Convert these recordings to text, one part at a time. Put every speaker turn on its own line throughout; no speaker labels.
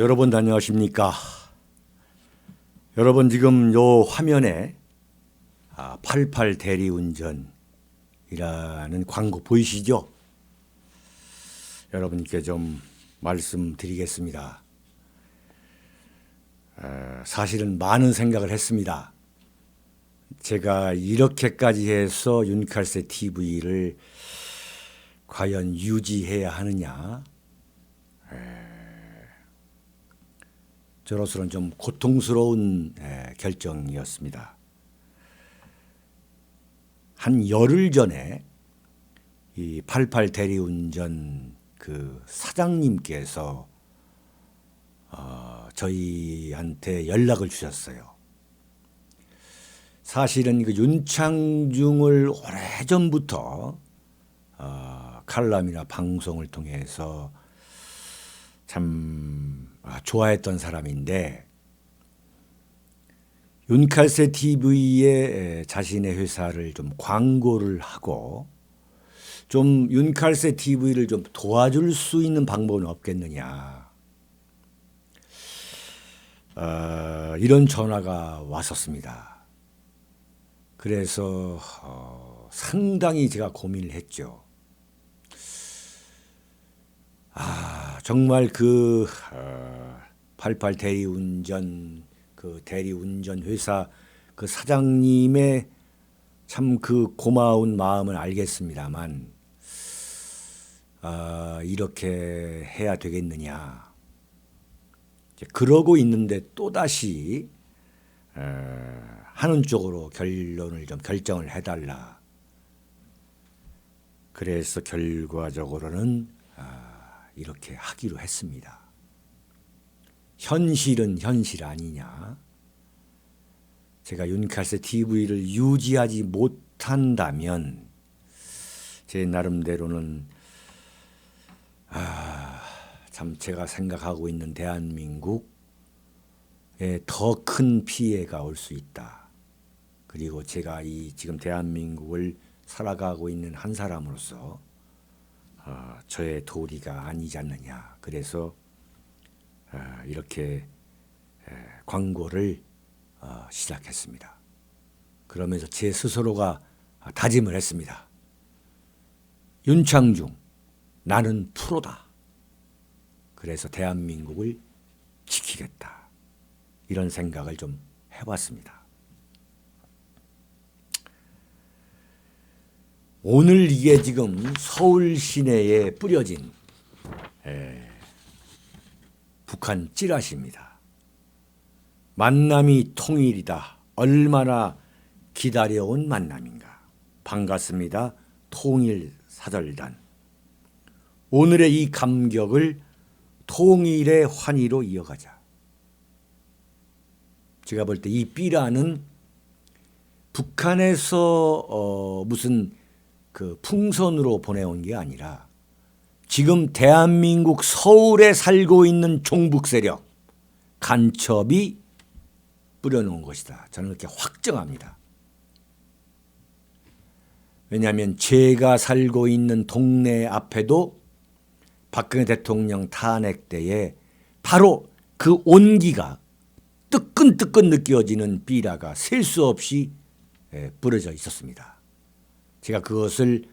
여러분 안녕하십니까? 여러분 지금 요 화면에 88 대리운전이라는 광고 보이시죠? 여러분께 좀 말씀드리겠습니다. 사실은 많은 생각을 했습니다. 제가 이렇게까지 해서 윤칼세 TV를 과연 유지해야 하느냐? 저로서는 좀 고통스러운 결정이었습니다. 한 열흘 전에 이 88 대리운전 그 사장님께서 저희한테 연락을 주셨어요. 사실은 그 윤창중을 오래전부터 칼럼이나 방송을 통해서 참 좋아했던 사람인데, 윤칼세 TV에 자신의 회사를 좀 광고를 하고 좀 윤칼세 TV를 좀 도와줄 수 있는 방법은 없겠느냐, 이런 전화가 왔었습니다. 그래서 상당히 제가 고민을 했죠. 정말 그 88 대리운전 그 대리운전 회사 그 사장님의 참 그 고마운 마음을 알겠습니다만, 이렇게 해야 되겠느냐. 그러고 있는데 또다시 하는 쪽으로 결론을 좀 결정을 해달라. 그래서 결과적으로는 이렇게 하기로 했습니다. 현실은 현실 아니냐. 제가 윤칼세 TV를 유지하지 못한다면 제 나름대로는 참 제가 생각하고 있는 대한민국에 더 큰 피해가 올 수 있다. 그리고 제가 이 지금 대한민국을 살아가고 있는 한 사람으로서 저의 도리가 아니지 않느냐. 그래서 이렇게 광고를 시작했습니다. 그러면서 제 스스로가 다짐을 했습니다. 윤창중, 나는 프로다. 그래서 대한민국을 지키겠다. 이런 생각을 좀 해봤습니다. 오늘 이게 지금 서울 시내에 뿌려진 북한 찌라시입니다. 만남이 통일이다. 얼마나 기다려온 만남인가. 반갑습니다. 통일사절단. 오늘의 이 감격을 통일의 환희로 이어가자. 제가 볼 때 이 삐라는 북한에서 무슨 그 풍선으로 보내온 게 아니라 지금 대한민국 서울에 살고 있는 종북 세력 간첩이 뿌려놓은 것이다. 저는 그렇게 확정합니다. 왜냐하면 제가 살고 있는 동네 앞에도 박근혜 대통령 탄핵 때에 바로 그 온기가 뜨끈뜨끈 느껴지는 삐라가 셀 수 없이 뿌려져 있었습니다. 제가 그것을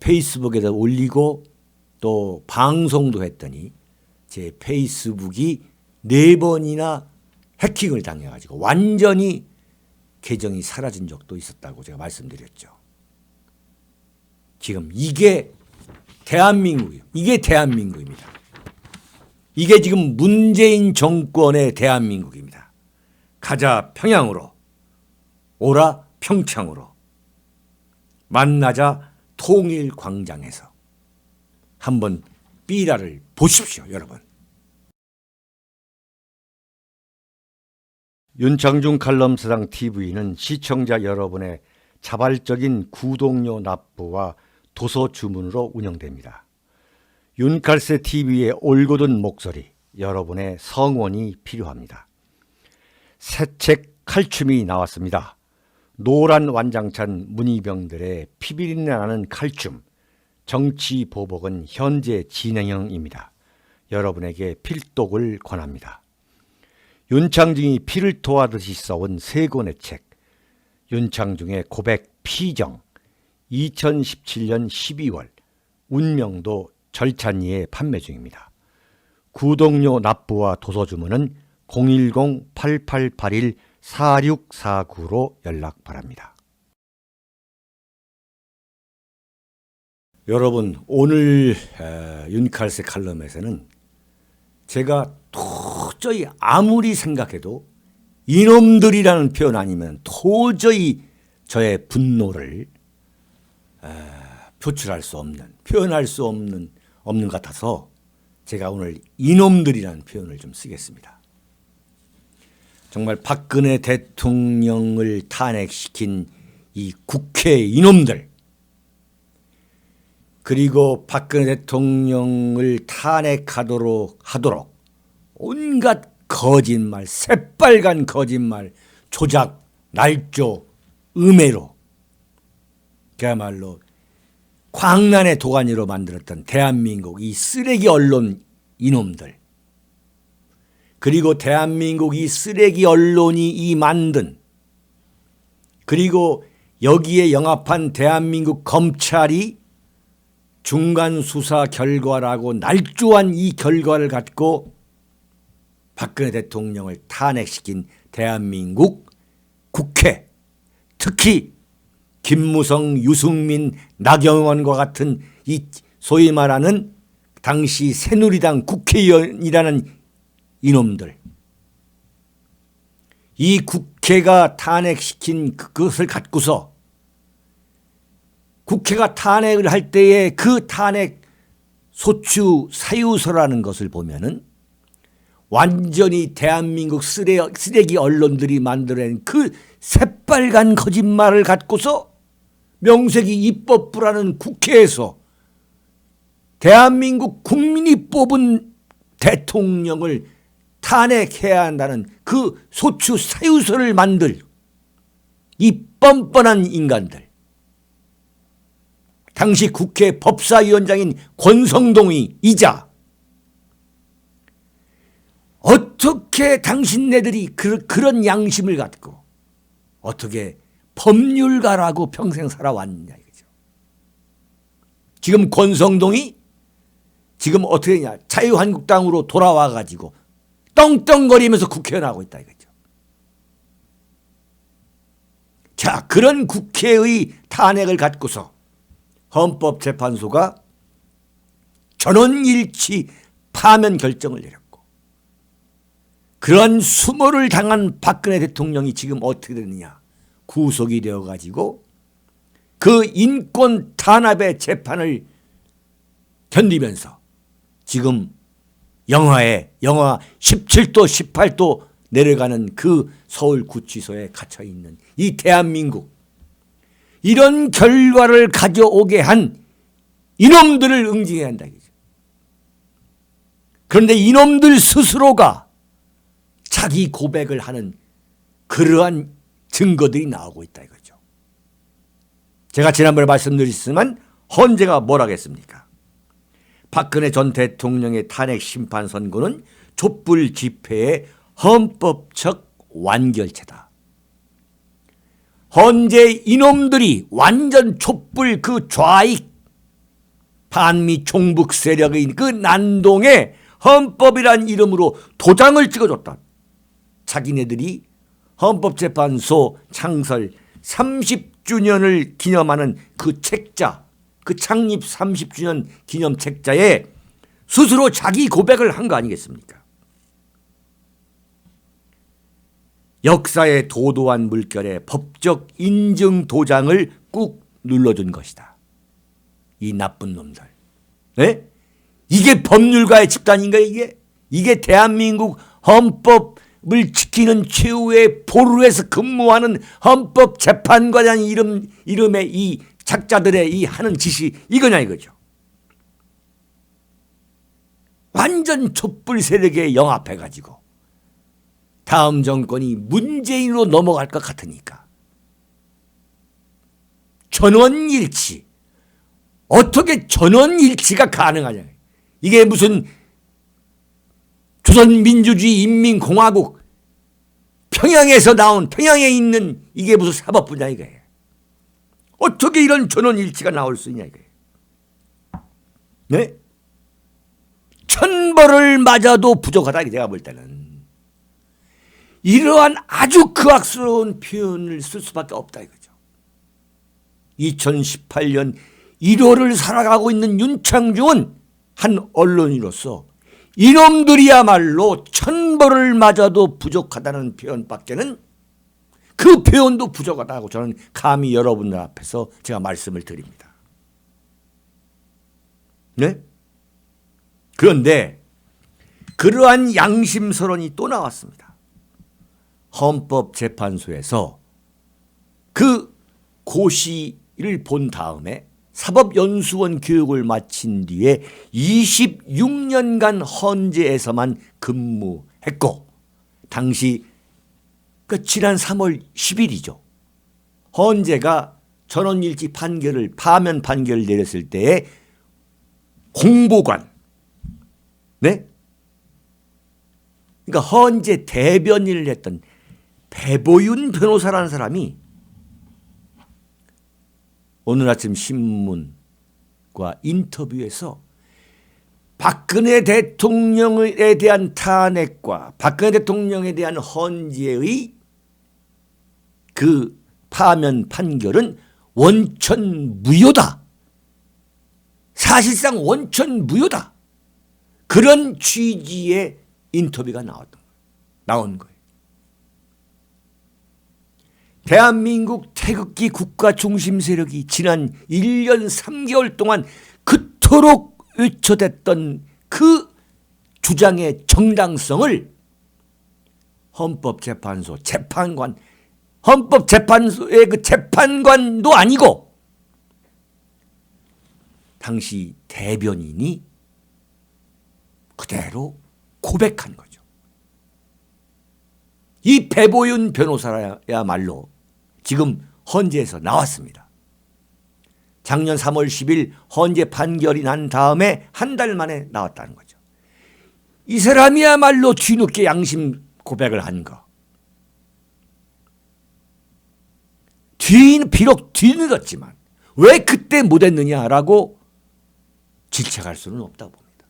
페이스북에다 올리고 또 방송도 했더니 제 페이스북이 4번이나 해킹을 당해가지고 완전히 계정이 사라진 적도 있었다고 제가 말씀드렸죠. 지금 이게 대한민국이에요. 이게 대한민국입니다. 이게 지금 문재인 정권의 대한민국입니다. 가자 평양으로, 오라 평창으로, 만나자 통일광장에서. 한번 삐라를 보십시오, 여러분. 윤창중 칼럼사장 TV는 시청자 여러분의 자발적인 구독료 납부와 도서 주문으로 운영됩니다. 윤칼세 TV의 올곧은 목소리, 여러분의 성원이 필요합니다. 새 책 칼춤이 나왔습니다. 노란 완장찬 문희병들의 피비린내 나는 칼춤, 정치 보복은 현재 진행형입니다. 여러분에게 필독을 권합니다. 윤창중이 피를 토하듯이 써온 세 권의 책, 윤창중의 고백 피정, 2017년 12월, 운명도 절찬리에 판매 중입니다. 구독료 납부와 도서주문은 010-8881-4649로 연락 바랍니다. 여러분, 오늘 윤칼세 칼럼에서는 제가 도저히 아무리 생각해도 이놈들이라는 표현 아니면 도저히 저의 분노를 표출할 수 없는, 표현할 수 없는 것 같아서 제가 오늘 이놈들이라는 표현을 좀 쓰겠습니다. 정말 박근혜 대통령을 탄핵시킨 이 국회 이놈들, 그리고 박근혜 대통령을 탄핵하도록 온갖 거짓말, 새빨간 거짓말, 조작, 날조, 음해로 그야말로 광란의 도가니로 만들었던 대한민국 이 쓰레기 언론 이놈들, 그리고 대한민국 이 쓰레기 언론이 이 만든, 그리고 여기에 영합한 대한민국 검찰이 중간 수사 결과라고 날조한 이 결과를 갖고 박근혜 대통령을 탄핵시킨 대한민국 국회, 특히 김무성, 유승민, 나경원과 같은 이 소위 말하는 당시 새누리당 국회의원이라는 이놈들, 이 국회가 탄핵시킨 그것을 갖고서 국회가 탄핵을 할 때에 그 탄핵 소추 사유서라는 것을 보면은 완전히 대한민국 쓰레기 언론들이 만들어낸 그 새빨간 거짓말을 갖고서 명색이 입법부라는 국회에서 대한민국 국민이 뽑은 대통령을 탄핵해야 한다는 그 소추 사유서를 만들 이 뻔뻔한 인간들, 당시 국회 법사위원장인 권성동이 이자 어떻게 당신네들이 그런 양심을 갖고 어떻게 법률가라고 평생 살아왔느냐 이거죠. 지금 권성동이 지금 어떻게 했냐, 자유한국당으로 돌아와 가지고 떵떵거리면서 국회의원하고 있다 이거죠. 자, 그런 국회의 탄핵을 갖고서 헌법재판소가 전원일치 파면 결정을 내렸고, 그런 수모를 당한 박근혜 대통령이 지금 어떻게 되느냐, 구속이 되어 가지고 그 인권 탄압의 재판을 견디면서 지금 영하 17도 18도 내려가는 그 서울구치소에 갇혀있는 이 대한민국, 이런 결과를 가져오게 한 이놈들을 응징해야 한다 이거죠. 그런데 이놈들 스스로가 자기 고백을 하는 그러한 증거들이 나오고 있다 이거죠. 제가 지난번에 말씀드렸지만 헌재가 뭐라 했습니까? 박근혜 전 대통령의 탄핵 심판 선고는 촛불 집회의 헌법적 완결체다. 헌재 이놈들이 완전 촛불 그 좌익 반미 종북 세력의 그 난동에 헌법이란 이름으로 도장을 찍어줬다. 자기네들이 헌법재판소 창설 30주년을 기념하는 그 책자, 그 창립 30주년 기념 책자에 스스로 자기 고백을 한 거 아니겠습니까? 역사의 도도한 물결에 법적 인증 도장을 꾹 눌러준 것이다. 이 나쁜 놈들. 네? 이게 법률가의 집단인가 이게? 이게 대한민국 헌법을 지키는 최후의 보루에서 근무하는 헌법재판관이라는 이름의 이 작자들의 이 하는 짓이 이거냐 이거죠. 완전 촛불 세력에 영합해가지고 다음 정권이 문재인으로 넘어갈 것 같으니까 전원일치. 어떻게 전원일치가 가능하냐. 이게 무슨 조선민주주의 인민공화국 평양에서 나온, 평양에 있는 이게 무슨 사법부냐 이거예요. 어떻게 이런 전원일치가 나올 수 있냐 이거예요. 네? 천벌을 맞아도 부족하다. 제가 볼 때는 이러한 아주 극악스러운 표현을 쓸 수밖에 없다 이거죠. 2018년 1월을 살아가고 있는 윤창중은 한 언론인으로서 이놈들이야말로 천벌을 맞아도 부족하다는 표현밖에는, 그 표현도 부족하다고 저는 감히 여러분들 앞에서 제가 말씀을 드립니다. 네? 그런데 그러한 양심선언이 또 나왔습니다. 헌법재판소에서 그 고시를 본 다음에 사법연수원 교육을 마친 뒤에 26년간 헌재에서만 근무했고, 당시 지난 3월 10일이죠. 헌재가 전원일치 판결을, 파면 판결을 내렸을 때에 공보관, 네? 그러니까 헌재 대변인을 했던 배보윤 변호사라는 사람이 오늘 아침 신문과 인터뷰에서 박근혜 대통령에 대한 탄핵과 박근혜 대통령에 대한 헌재의 그 파면 판결은 원천무효다. 사실상 원천무효다. 그런 취지의 인터뷰가 나온 거예요. 대한민국 태극기 국가 중심 세력이 지난 1년 3개월 동안 그토록 외쳐댔던 그 주장의 정당성을 헌법재판소 재판관, 헌법재판소의 그 재판관도 아니고 당시 대변인이 그대로 고백한 거죠. 이 배보윤 변호사야말로 지금 헌재에서 나왔습니다. 작년 3월 10일 헌재 판결이 난 다음에 한 달 만에 나왔다는 거죠. 이 사람이야말로 뒤늦게 양심 고백을 한 거. 비록 뒤늦었지만 왜 그때 못했느냐라고 질책할 수는 없다고 봅니다.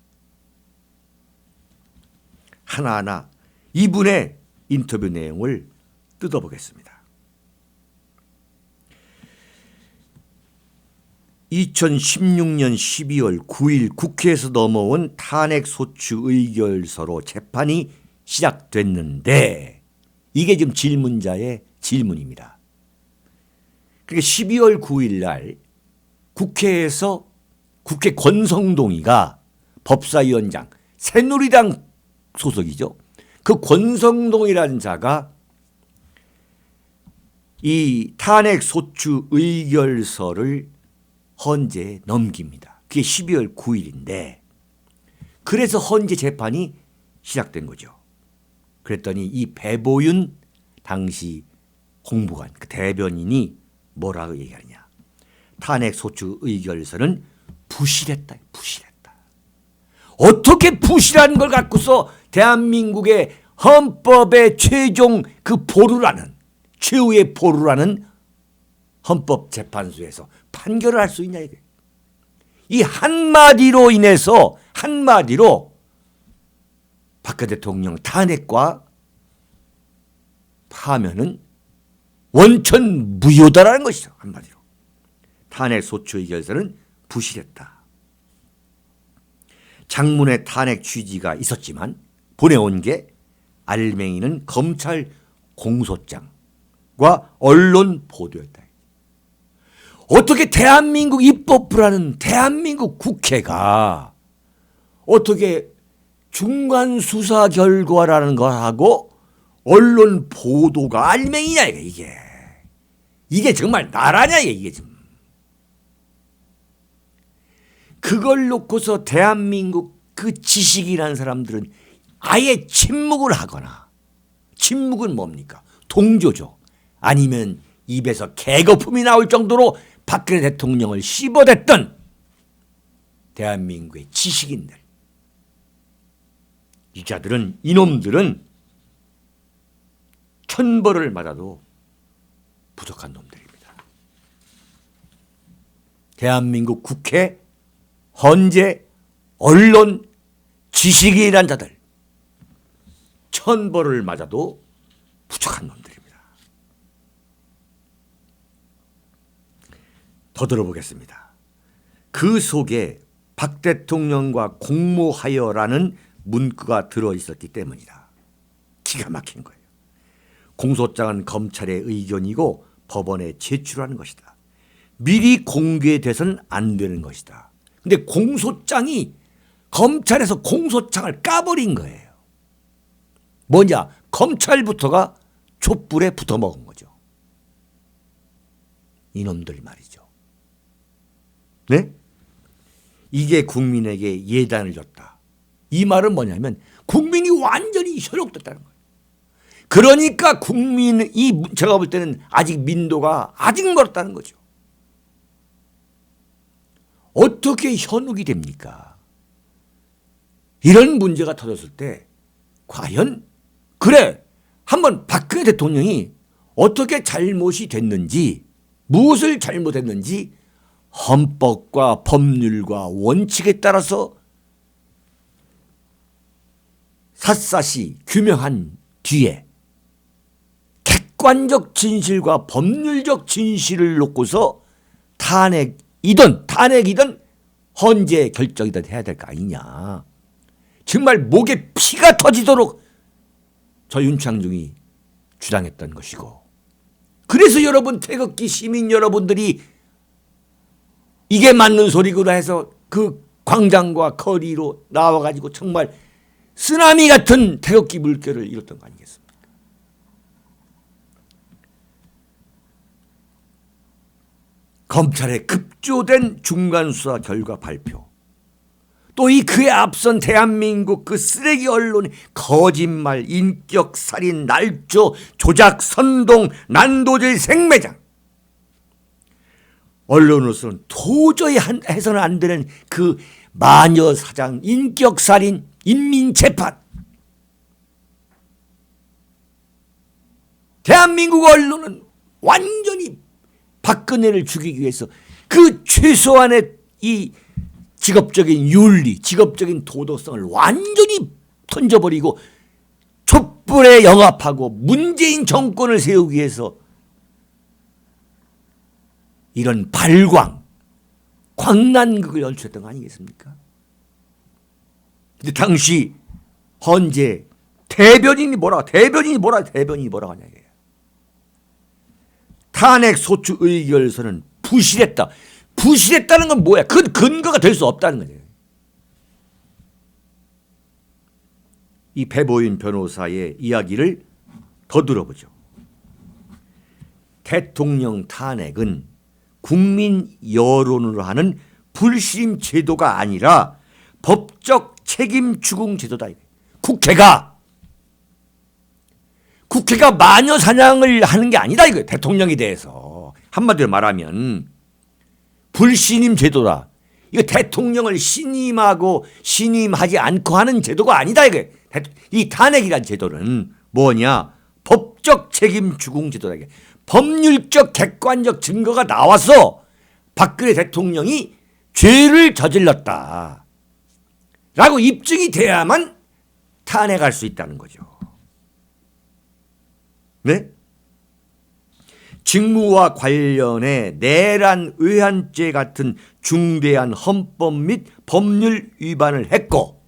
하나하나 이분의 인터뷰 내용을 뜯어보겠습니다. 2016년 12월 9일 국회에서 넘어온 탄핵소추 의결서로 재판이 시작됐는데, 이게 지금 질문자의 질문입니다. 그러니까 12월 9일 날 국회에서 국회 권성동이가 법사위원장, 새누리당 소속이죠. 그 권성동이라는 자가 이 탄핵소추 의결서를 헌재에 넘깁니다. 그게 12월 9일인데 그래서 헌재 재판이 시작된 거죠. 그랬더니 이 배보윤 당시 공보관, 그 대변인이 뭐라고 얘기하느냐. 탄핵소추 의결서는 부실했다. 부실했다. 어떻게 부실한 걸 갖고서 대한민국의 헌법의 최종 그 보루라는, 최후의 보루라는 헌법재판소에서 판결을 할 수 있냐 이게. 이 한마디로 인해서 한마디로 박근혜 대통령 탄핵과 파면은 원천 무효다라는 것이죠. 한마디로. 탄핵 소추 의결서는 부실했다. 장문의 탄핵 취지가 있었지만 보내온 게 알맹이는 검찰 공소장과 언론 보도였다. 어떻게 대한민국 입법부라는 대한민국 국회가 어떻게 중간 수사 결과라는 것하고 언론 보도가 알맹이냐 이게 정말 나라냐 이게 지금. 그걸 놓고서 대한민국 그 지식이라는 사람들은 아예 침묵을 하거나, 침묵은 뭡니까? 동조죠. 아니면 입에서 개거품이 나올 정도로 박근혜 대통령을 씹어댔던 대한민국의 지식인들, 이 자들은, 이놈들은 천벌을 맞아도 부족한 놈들입니다. 대한민국 국회, 헌재, 언론, 지식인이란 자들, 천벌을 맞아도 부족한 놈들입니다. 더 들어보겠습니다. 그 속에 박 대통령과 공모하여라는 문구가 들어있었기 때문이다. 기가 막힌 거예요. 공소장은 검찰의 의견이고 법원에 제출하는 것이다. 미리 공개돼서는 안 되는 것이다. 근데 공소장이 검찰에서 공소장을 까버린 거예요. 뭐냐? 검찰부터가 촛불에 붙어먹은 거죠. 이놈들 말이죠. 네? 이게 국민에게 예단을 줬다. 이 말은 뭐냐면 국민이 완전히 현혹됐다는 거예요. 그러니까 국민이, 제가 볼 때는 아직 민도가 아직 멀었다는 거죠. 어떻게 현혹이 됩니까? 이런 문제가 터졌을 때 과연 그래 한번 박근혜 대통령이 어떻게 잘못이 됐는지, 무엇을 잘못했는지 헌법과 법률과 원칙에 따라서 샅샅이 규명한 뒤에 객관적 진실과 법률적 진실을 놓고서 탄핵이든 헌재 결정이든 해야 될 거 아니냐. 정말 목에 피가 터지도록 저 윤창중이 주장했던 것이고, 그래서 여러분 태극기 시민 여러분들이 이게 맞는 소리구나 해서 그 광장과 거리로 나와가지고 정말 쓰나미 같은 태극기 물결을 일었던 거 아니겠습니까? 검찰의 급조된 중간수사 결과 발표, 또 이 그에 앞선 대한민국 그 쓰레기 언론의 거짓말, 인격살인, 날조, 조작, 선동, 난도질, 생매장, 언론으로서는 도저히 해서는 안 되는 그 마녀사장, 인격살인, 인민재판. 대한민국 언론은 완전히 박근혜를 죽이기 위해서 그 최소한의 이 직업적인 윤리, 직업적인 도덕성을 완전히 던져버리고 촛불에 영합하고 문재인 정권을 세우기 위해서 이런 발광, 광란극을 연출했던 거 아니겠습니까? 근데 당시 헌재 대변인이 뭐라고 하냐 이거예요. 탄핵 소추 의결서는 부실했다. 부실했다는 건 뭐야? 그 근거가 될 수 없다는 거예요. 이 배보인 변호사의 이야기를 더 들어보죠. 대통령 탄핵은 국민 여론으로 하는 불신임 제도가 아니라 법적 책임 추궁 제도다. 국회가 마녀 사냥을 하는 게 아니다 이거예요. 대통령에 대해서 한마디로 말하면 불신임 제도다. 이거 대통령을 신임하고 신임하지 않고 하는 제도가 아니다 이거예요. 이 탄핵이란 제도는 뭐냐? 법적 책임 추궁 제도다. 법률적 객관적 증거가 나와서 박근혜 대통령이 죄를 저질렀다 라고 입증이 돼야만 탄핵할 수 있다는 거죠. 네? 직무와 관련해 내란 외환죄 같은 중대한 헌법 및 법률 위반을 했고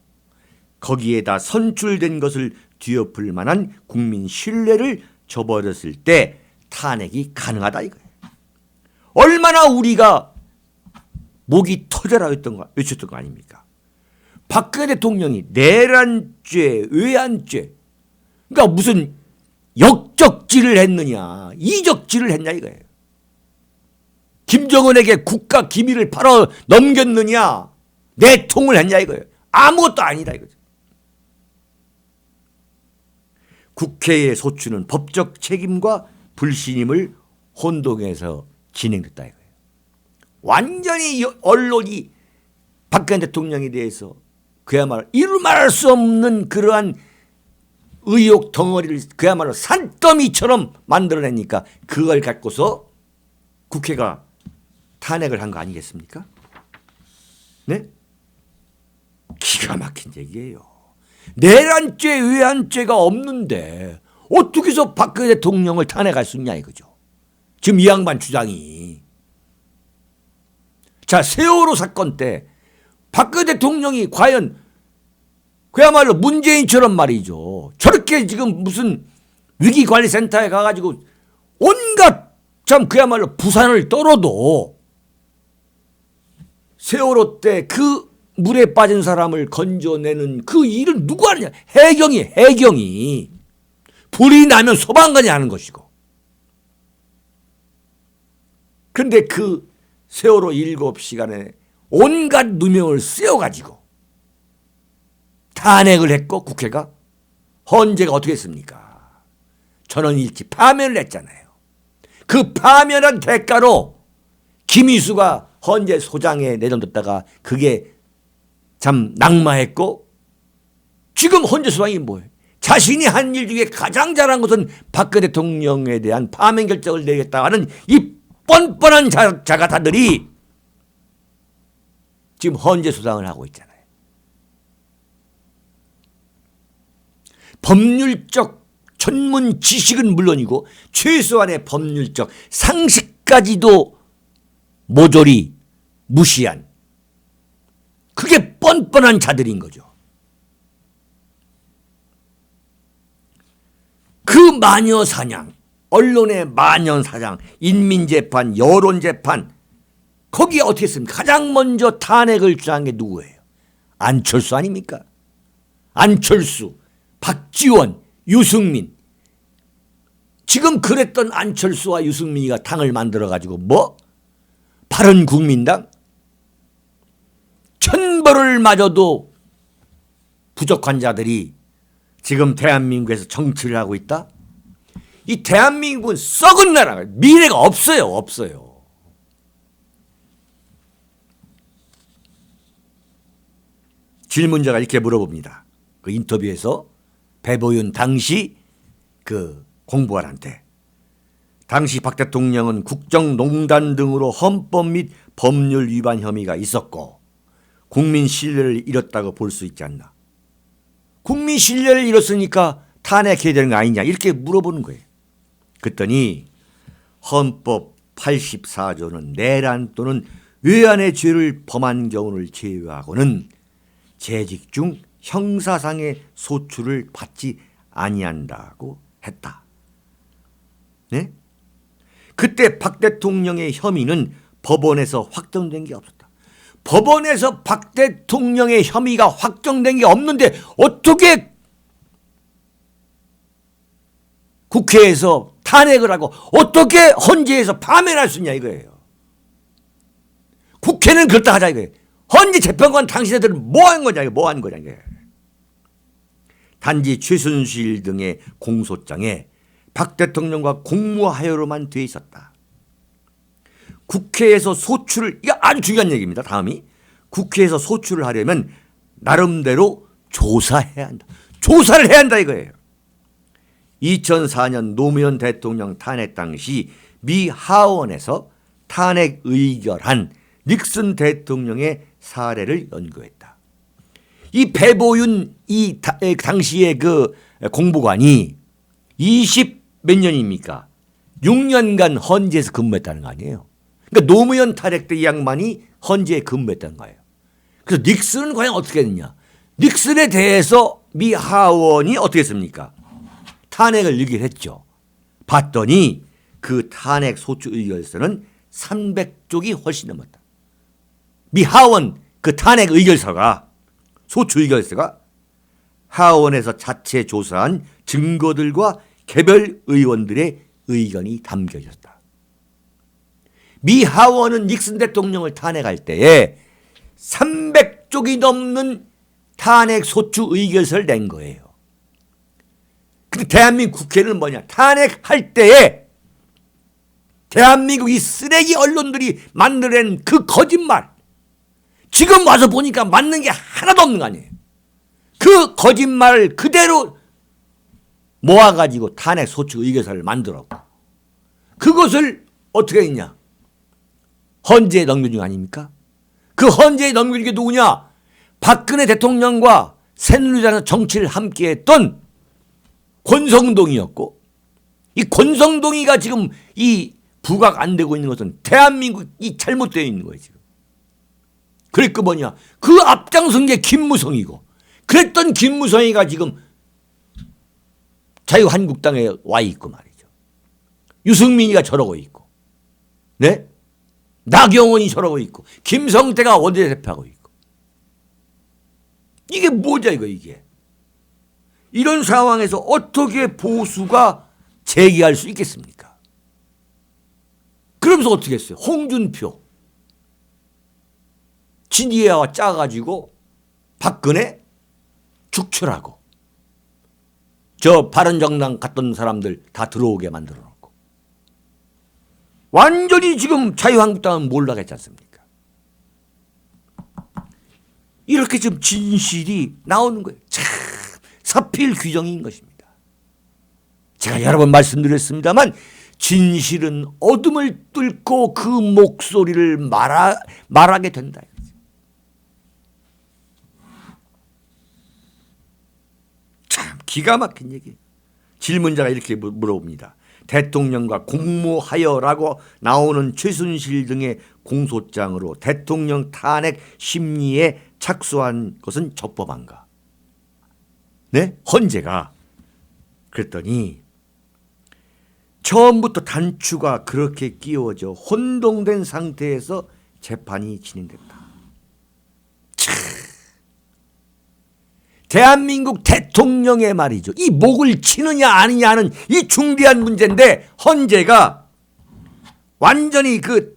거기에다 선출된 것을 뒤엎을 만한 국민 신뢰를 저버렸을 때 탄핵이 가능하다 이거예요. 얼마나 우리가 목이 터져라 외쳤던 거 아닙니까? 박근혜 대통령이 내란죄, 외환죄, 그러니까 무슨 역적질을 했느냐, 이적질을 했냐 이거예요. 김정은에게 국가 기밀을 팔아 넘겼느냐, 내통을 했냐 이거예요. 아무것도 아니다 이거죠. 국회의 소추는 법적 책임과 불신임을 혼동해서 진행됐다 이거예요. 완전히 언론이 박근혜 대통령에 대해서 그야말로 이루 말할 수 없는 그러한 의혹 덩어리를 그야말로 산더미처럼 만들어내니까 그걸 갖고서 국회가 탄핵을 한 거 아니겠습니까? 네? 기가 막힌 얘기예요. 내란죄, 외환죄가 없는데 어떻게 해서 박근혜 대통령을 탄핵할 수 있냐 이거죠. 지금 이 양반 주장이. 자, 세월호 사건 때 박근혜 대통령이 과연 그야말로 문재인처럼 말이죠. 저렇게 지금 무슨 위기관리센터에 가가지고 온갖 참 그야말로 부산을 떨어도 세월호 때 그 물에 빠진 사람을 건져내는 그 일을 누가 하느냐. 해경이. 불이 나면 소방관이 하는 것이고. 그런데 그 세월호 7시간에 온갖 누명을 쓰여가지고 탄핵을 했고 국회가 헌재가 어떻게 했습니까? 전원일치 파면을 했잖아요. 그 파면한 대가로 김희수가 헌재 소장에 내던졌다가 그게 참 낙마했고 지금 헌재 소장이 뭐예요? 자신이 한 일 중에 가장 잘한 것은 박근혜 대통령에 대한 파면 결정을 내겠다 하는 이 뻔뻔한 자가다들이 지금 헌재 소장을 하고 있잖아요. 법률적 전문 지식은 물론이고 최소한의 법률적 상식까지도 모조리 무시한 그게 뻔뻔한 자들인 거죠. 그 마녀사냥, 언론의 마녀사냥, 인민재판, 여론재판 거기에 어떻게 했습니까? 가장 먼저 탄핵을 주장한 게 누구예요? 안철수 아닙니까? 안철수, 박지원, 유승민. 지금 그랬던 안철수와 유승민이가 당을 만들어가지고 뭐? 바른국민당? 천벌을 맞아도 부족한 자들이 지금 대한민국에서 정치를 하고 있다? 이 대한민국은 썩은 나라가 미래가 없어요. 질문자가 이렇게 물어봅니다. 그 인터뷰에서 배보윤 당시 그 공보관한테 당시 박 대통령은 국정농단 등으로 헌법 및 법률 위반 혐의가 있었고 국민 신뢰를 잃었다고 볼 수 있지 않나. 국민 신뢰를 잃었으니까 탄핵해야 되는 거 아니냐 이렇게 물어보는 거예요. 그랬더니 헌법 84조는 내란 또는 외환의 죄를 범한 경우를 제외하고는 재직 중 형사상의 소출을 받지 아니한다고 했다. 네? 그때 박 대통령의 혐의는 법원에서 확정된 게 없었다. 법원에서 박 대통령의 혐의가 확정된 게 없는데 어떻게 국회에서 탄핵을 하고 어떻게 헌재에서 파면할 수 있냐 이거예요. 국회는 그렇다 하자 이거예요. 헌재 재판관 당신들은 뭐 한 거냐 뭐 한 거냐 이게. 단지 최순실 등의 공소장에 박 대통령과 공무하여로만 돼 있었다. 국회에서 소출을, 이거 아주 중요한 얘기입니다. 다음이 국회에서 소출을 하려면 나름대로 조사해야 한다. 조사를 해야 한다 이거예요. 2004년 노무현 대통령 탄핵 당시 미 하원에서 탄핵 의결한 닉슨 대통령의 사례를 연구했다. 이 배보윤 이 당시의 그 공보관이 20 몇 년입니까? 6년간 헌재에서 근무했다는 거 아니에요. 그러니까 노무현 탄핵 때 이 양반이 헌재에 근무했다는 거예요. 그래서 닉슨은 과연 어떻게 했느냐? 닉슨에 대해서 미 하원이 어떻게 했습니까? 탄핵을 의결했죠. 봤더니 그 탄핵 소추 의결서는 300쪽이 훨씬 넘었다. 미 하원 그 탄핵 의결서가 소추 의결서가 하원에서 자체 조사한 증거들과 개별 의원들의 의견이 담겨 있었다. 미 하원은 닉슨 대통령을 탄핵할 때에 300쪽이 넘는 탄핵 소추 의결서를 낸 거예요. 근데 대한민국 국회는 뭐냐? 탄핵할 때에 대한민국 이 쓰레기 언론들이 만들어낸 그 거짓말. 지금 와서 보니까 맞는 게 하나도 없는 거 아니에요. 그 거짓말을 그대로 모아가지고 탄핵 소추 의결서를 만들었고 그것을 어떻게 했냐? 헌재에 넘겨준 거 아닙니까? 그 헌재에 넘겨준 게 누구냐? 박근혜 대통령과 새누리당에서 정치를 함께했던 권성동이었고 이 권성동이가 지금 이 부각 안 되고 있는 것은 대한민국이 잘못되어 있는 거예요 지금. 그러니까 뭐냐? 그 앞장선 게 김무성이고 그랬던 김무성이가 지금 자유한국당에 와 있고 말이죠. 유승민이가 저러고 있고, 네? 나경원이 저러고 있고, 김성태가 원내대표하고 있고. 이게 뭐냐 이게. 이런 상황에서 어떻게 보수가 재기할 수 있겠습니까? 그러면서 어떻게 했어요? 홍준표, 진이와 짜가지고 박근혜 축출하고 저 바른정당 갔던 사람들 다 들어오게 만들어 놓고 완전히 지금 자유한국당은 몰락했지 않습니까? 이렇게 지금 진실이 나오는 거예요. 참 사필 규정인 것입니다. 제가 여러 번 말씀드렸습니다만 진실은 어둠을 뚫고 그 목소리를 말하게 된다. 참 기가 막힌 얘기예요. 질문자가 이렇게 물어봅니다. 대통령과 공모하여라고 나오는 최순실 등의 공소장으로 대통령 탄핵 심리에 착수한 것은 적법한가? 네? 헌재가 그랬더니 처음부터 단추가 그렇게 끼워져 혼동된 상태에서 재판이 진행됐다. 대한민국 대통령의 말이죠. 이 목을 치느냐 아니냐는 이 중대한 문제인데 헌재가 완전히 그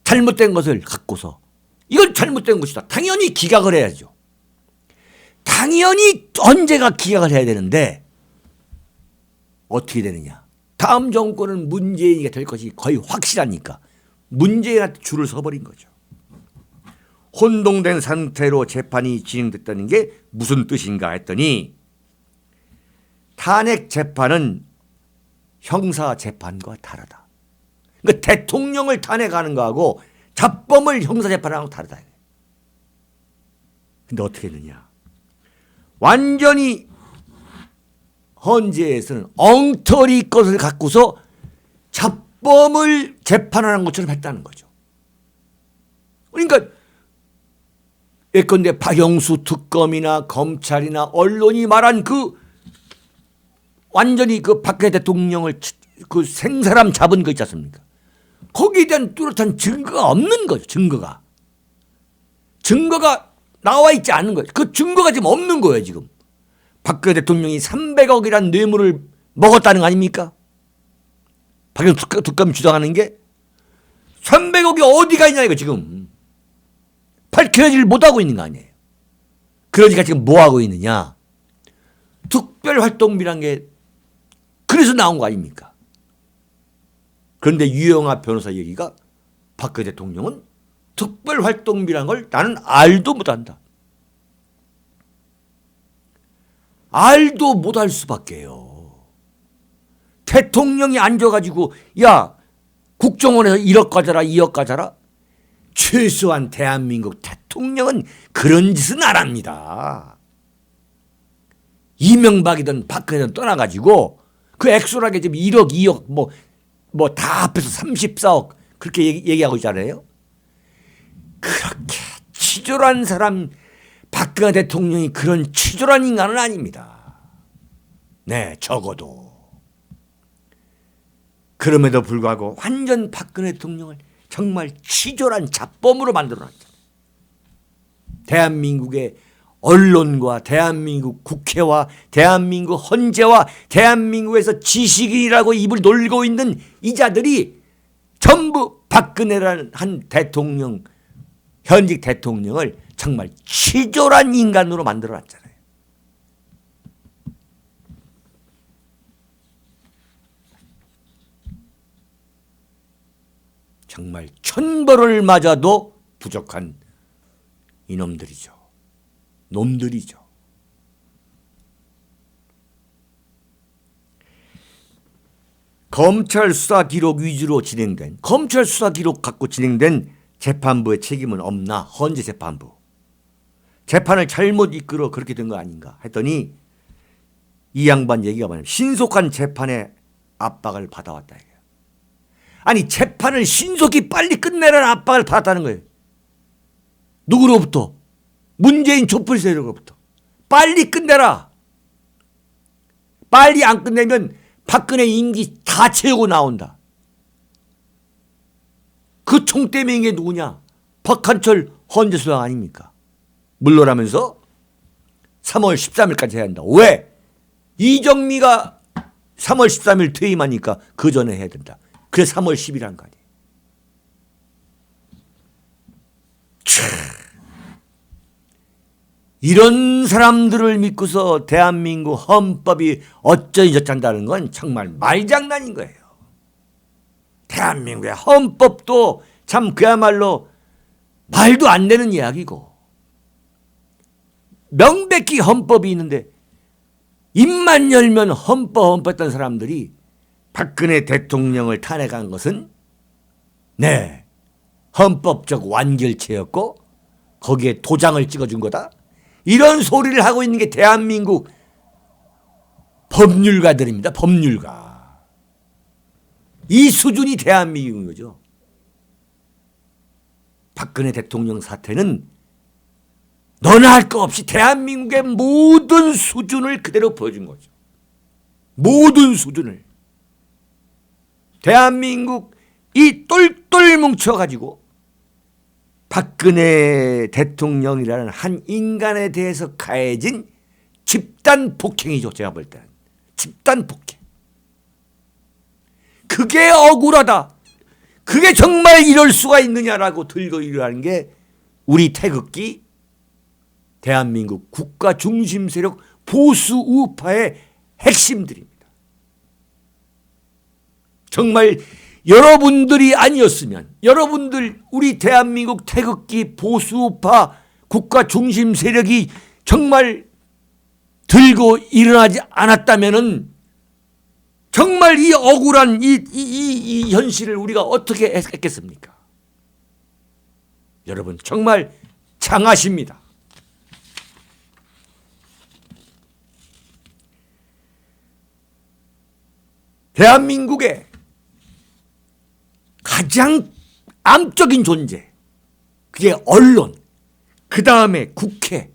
잘못된 것을 갖고서 이건 잘못된 것이다. 당연히 기각을 해야죠. 당연히 헌재가 기각을 해야 되는데 어떻게 되느냐. 다음 정권은 문재인이 될 것이 거의 확실하니까 문재인한테 줄을 서버린 거죠. 혼동된 상태로 재판이 진행됐다는 게 무슨 뜻인가 했더니 탄핵 재판은 형사 재판과 다르다. 그러니까 대통령을 탄핵하는 거하고 잡범을 형사 재판하고 다르다. 근데 어떻게 했느냐. 완전히 헌재에서는 엉터리 것을 갖고서 잡범을 재판하는 것처럼 했다는 거죠. 그러니까 예컨대 박영수 특검이나 검찰이나 언론이 말한 그 완전히 그 박근혜 대통령을 그 생사람 잡은 거 있지 않습니까? 거기에 대한 뚜렷한 증거가 없는 거죠. 증거가 나와 있지 않은 거예요. 그 증거가 지금 없는 거예요. 지금 박근혜 대통령이 300억이란 뇌물을 먹었다는 거 아닙니까? 박영수 특검이 주장하는 게 300억이 어디가 있냐 이거 지금. 밝혀내지를 못하고 있는 거 아니에요. 그러니까 지금 뭐하고 있느냐. 특별활동비란 게 그래서 나온 거 아닙니까? 그런데 유영하 변호사 얘기가 박근혜 대통령은 특별활동비란 걸 나는 알도 못한다. 알도 못할 수밖에요. 대통령이 앉아가지고 야 국정원에서 1억 가져라 2억 가져라. 최소한 대한민국 대통령은 그런 짓은 안 합니다. 이명박이든 박근혜든 떠나가지고 그 액수라게 지금 1억, 2억 뭐 다 합해서 34억 그렇게 얘기하고 있잖아요. 그렇게 치졸한 사람 박근혜 대통령이 그런 치졸한 인간은 아닙니다. 네, 적어도. 그럼에도 불구하고 완전 박근혜 대통령을 정말 치졸한 잡범으로 만들어놨잖아요. 대한민국의 언론과 대한민국 국회와 대한민국 헌재와 대한민국에서 지식인이라고 입을 놀고 있는 이자들이 전부 박근혜라는 한 대통령, 현직 대통령을 정말 치졸한 인간으로 만들어놨잖아요. 정말 천벌을 맞아도 부족한 이놈들이죠. 놈들이죠. 검찰 수사 기록 위주로 진행된, 검찰 수사 기록 갖고 진행된 재판부의 책임은 없나? 헌재 재판부. 재판을 잘못 이끌어 그렇게 된 거 아닌가 했더니 이 양반 얘기가 뭐냐면 신속한 재판에 압박을 받아왔다. 아니 재판을 신속히 빨리 끝내라는 압박을 받았다는 거예요. 누구로부터? 문재인 촛불 세력으로부터. 빨리 끝내라. 빨리 안 끝내면 박근혜 임기 다 채우고 나온다. 그 총대명이 게 누구냐? 박한철 헌재소장 아닙니까? 물러나면서 3월 13일까지 해야 한다. 왜? 이정미가 3월 13일 퇴임하니까 그 전에 해야 된다. 그래서 3월 10일 한 거 아니에요. 이런 사람들을 믿고서 대한민국 헌법이 어쩌니 저쩐다는 건 정말 말장난인 거예요. 대한민국의 헌법도 참 그야말로 말도 안 되는 이야기고 명백히 헌법이 있는데 입만 열면 헌법 했던 사람들이 박근혜 대통령을 탄핵한 것은 네 헌법적 완결체였고 거기에 도장을 찍어준 거다. 이런 소리를 하고 있는 게 대한민국 법률가들입니다. 법률가. 이 수준이 대한민국인 거죠. 박근혜 대통령 사태는 너나 할 거 없이 대한민국의 모든 수준을 그대로 보여준 거죠. 모든 수준을. 대한민국 이 똘똘 뭉쳐가지고 박근혜 대통령이라는 한 인간에 대해서 가해진 집단 폭행이죠. 제가 볼 때는. 집단 폭행. 그게 억울하다. 그게 정말 이럴 수가 있느냐라고 들고 일어나는 게 우리 태극기 대한민국 국가 중심 세력 보수 우파의 핵심들입니다. 정말 여러분들이 아니었으면 여러분들 우리 대한민국 태극기 보수우파 국가 중심 세력이 정말 들고 일어나지 않았다면은 정말 이 억울한 이 현실을 우리가 어떻게 했겠습니까? 여러분 정말 장하십니다. 대한민국의 가장 암적인 존재, 그게 언론, 그 다음에 국회,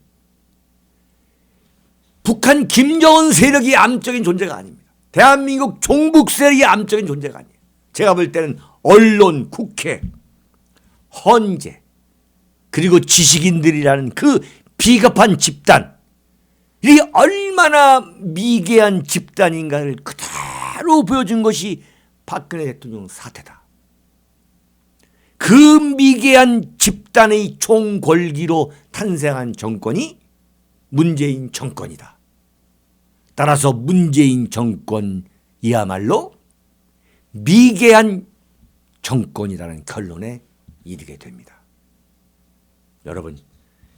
북한 김정은 세력이 암적인 존재가 아닙니다. 대한민국 종북 세력이 암적인 존재가 아니에요. 제가 볼 때는 언론, 국회, 헌재, 그리고 지식인들이라는 그 비겁한 집단, 이 얼마나 미개한 집단인가를 그대로 보여준 것이 박근혜 대통령 사태다. 그 미개한 집단의 총궐기로 탄생한 정권이 문재인 정권이다. 따라서 문재인 정권이야말로 미개한 정권이라는 결론에 이르게 됩니다. 여러분,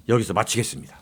여기서 마치겠습니다.